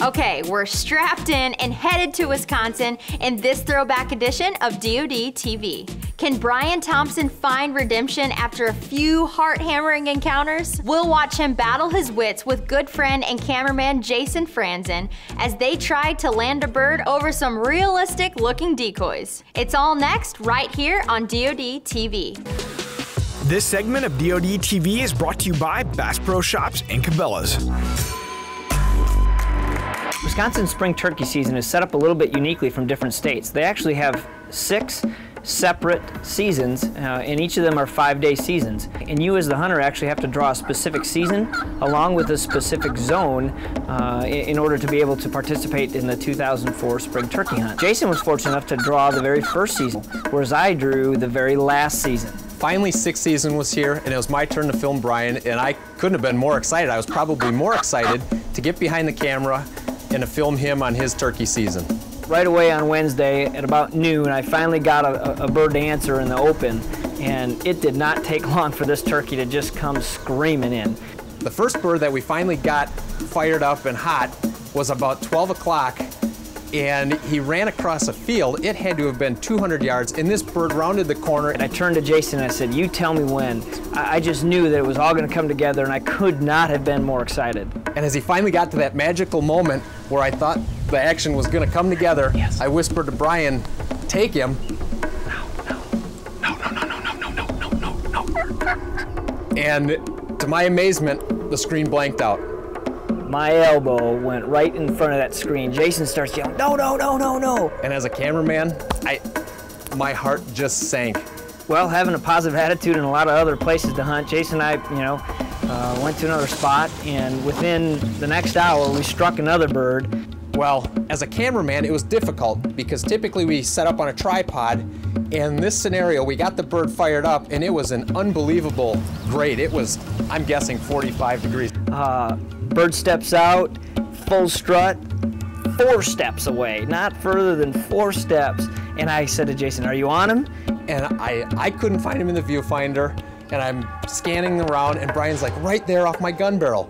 Okay, we're strapped in and headed to Wisconsin in this throwback edition of DODTV. Can Bryon Thompson find redemption after a few heart-hammering encounters? We'll watch him battle his wits with good friend and cameraman Jason Franzen as they try to land a bird over some realistic-looking decoys. It's all next, right here on DODTV. This segment of DODTV is brought to you by Bass Pro Shops and Cabela's. Wisconsin's spring turkey season is set up a little bit uniquely from different states. They actually have 6 separate seasons, and each of them are 5-day seasons. And you as the hunter actually have to draw a specific season along with a specific zone in order to be able to participate in the 2004 spring turkey hunt. Jason was fortunate enough to draw the very first season, whereas I drew the very last season. Finally, 6th season was here, and it was my turn to film Bryon, and I couldn't have been more excited. I was probably more excited to get behind the camera and to film him on his turkey season. Right away on Wednesday at about noon, I finally got a bird to answer in the open, and it did not take long for this turkey to just come screaming in. The first bird that we finally got fired up and hot was about 12 o'clock, and he ran across a field. It had to have been 200 yards, and this bird rounded the corner. And I turned to Jason and I said, "You tell me when." I just knew that it was all going to come together, and I could not have been more excited. And as he finally got to that magical moment where I thought the action was going to come together, yes, I whispered to Bryon, "Take him." No. And to my amazement, the screen blanked out. My elbow went right in front of that screen. Jason starts yelling, "No, no, no, no, no." And as a cameraman, my heart just sank. Well, having a positive attitude in a lot of other places to hunt, Jason and I, went to another spot, and within the next hour, we struck another bird. Well, as a cameraman, it was difficult because typically we set up on a tripod. In this scenario, we got the bird fired up, and it was an unbelievable grade. It was, I'm guessing, 45 degrees. Bird steps out, full strut, 4 steps away, not further than 4 steps. And I said to Jason, "Are you on him?" And I couldn't find him in the viewfinder, and I'm scanning around, and Bryon's like, "Right there off my gun barrel."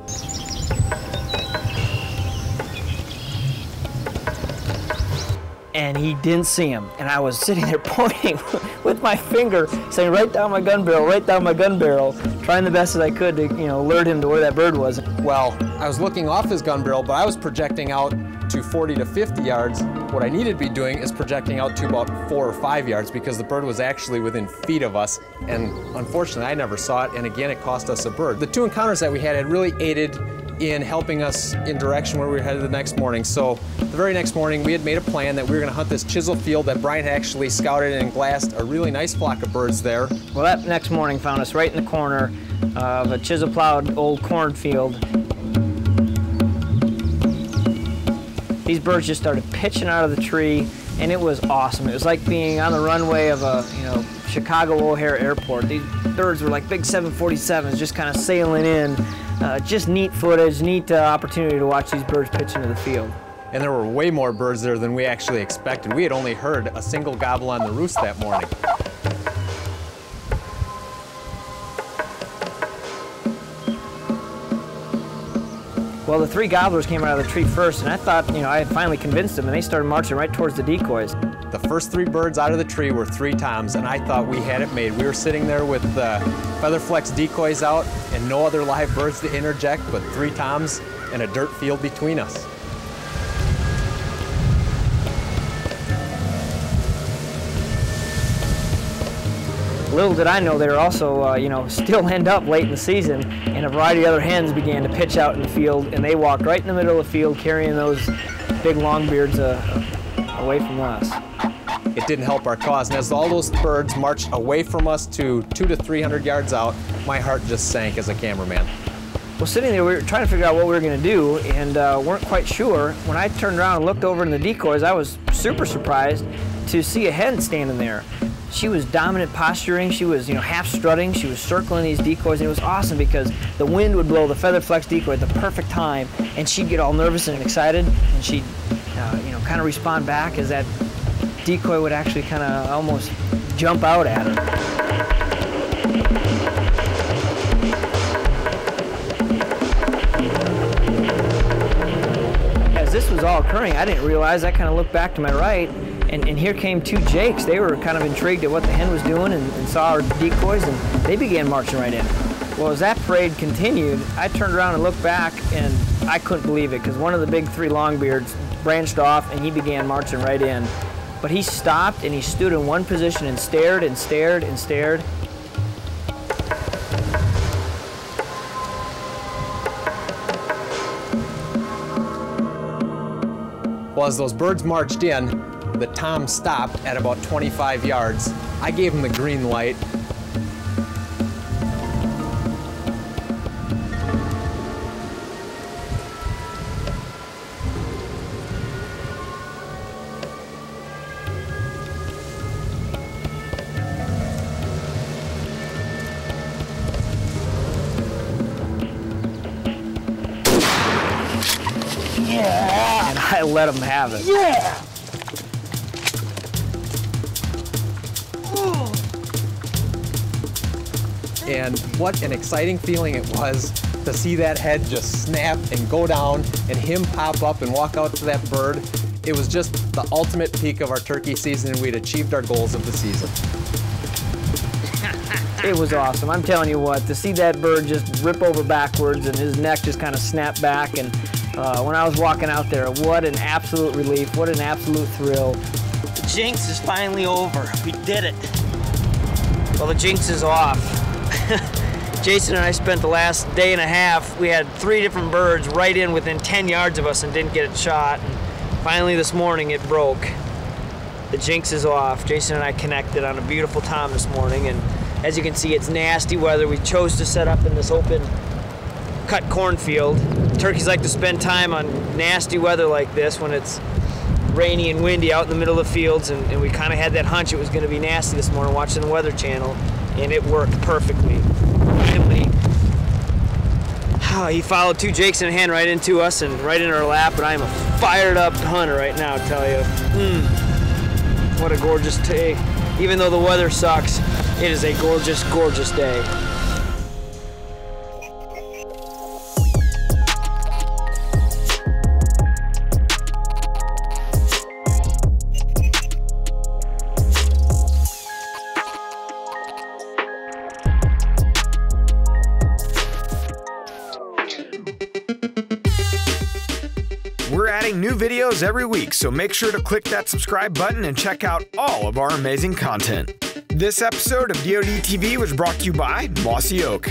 And he didn't see him. And I was sitting there pointing with my finger, saying, "Right down my gun barrel, right down my gun barrel," trying the best that I could to, alert him to where that bird was. Well, I was looking off his gun barrel, but I was projecting out to 40 to 50 yards. What I needed to be doing is projecting out to about 4 or 5 yards because the bird was actually within feet of us. And unfortunately, I never saw it. And again, it cost us a bird. The 2 encounters that we had really aided in helping us in direction where we were headed the next morning. So the very next morning, we had made a plan that we were going to hunt this chisel field that Bryon had actually scouted and glassed a really nice flock of birds there. Well, that next morning found us right in the corner of a chisel-plowed old cornfield. These birds just started pitching out of the tree, and it was awesome. It was like being on the runway of a, Chicago O'Hare Airport. These birds were like big 747s just kind of sailing in. Just neat footage, neat opportunity to watch these birds pitch into the field. And there were way more birds there than we actually expected. We had only heard a single gobble on the roost that morning. Well, the 3 gobblers came out of the tree first, and I thought, I had finally convinced them, and they started marching right towards the decoys. The first 3 birds out of the tree were 3 toms, and I thought we had it made. We were sitting there with feather flex decoys out and no other live birds to interject, but 3 toms and a dirt field between us. Little did I know they were also, still end up late in the season, and a variety of other hens began to pitch out in the field, and they walked right in the middle of the field carrying those big longbeards away from us. It didn't help our cause, and as all those birds marched away from us to 200 to 300 yards out, my heart just sank as a cameraman. Well, sitting there, we were trying to figure out what we were going to do, and weren't quite sure. When I turned around and looked over in the decoys, I was super surprised to see a hen standing there. She was dominant posturing, she was half strutting, she was circling these decoys, and it was awesome because the wind would blow the feather flex decoy at the perfect time, and she'd get all nervous and excited, and she'd kind of respond back as that decoy would actually kind of almost jump out at her. As this was all occurring, I didn't realize. I kind of looked back to my right, and here came two jakes. They were kind of intrigued at what the hen was doing and saw our decoys, and they began marching right in. Well, as that parade continued, I turned around and looked back, and I couldn't believe it, because one of the big three longbeards branched off, and he began marching right in. But he stopped, and he stood in one position and stared and stared and stared. Well, as those birds marched in, the tom stopped at about 25 yards. I gave him the green light. And I let him have it. Yeah! And what an exciting feeling it was to see that head just snap and go down and him pop up and walk out to that bird. It was just the ultimate peak of our turkey season, and we'd achieved our goals of the season. It was awesome. I'm telling you what, to see that bird just rip over backwards and his neck just kind of snap back, and when I was walking out there, what an absolute relief, what an absolute thrill. The jinx is finally over. We did it. Well, the jinx is off. Jason and I spent the last day and a half. We had 3 different birds right in within 10 yards of us and didn't get it shot. And finally this morning it broke. The jinx is off. Jason and I connected on a beautiful tom this morning, and as you can see, it's nasty weather. We chose to set up in this open cut cornfield. Turkeys like to spend time on nasty weather like this when it's rainy and windy out in the middle of the fields, and we kind of had that hunch it was going to be nasty this morning watching the Weather Channel, and it worked perfectly. Finally, he followed 2 jakes and a hen right into us and right in our lap, and I am a fired up hunter right now, I tell you. What a gorgeous day. Even though the weather sucks, it is a gorgeous, gorgeous day. We're adding new videos every week, so make sure to click that subscribe button and check out all of our amazing content. This episode of DODTV was brought to you by Mossy Oak.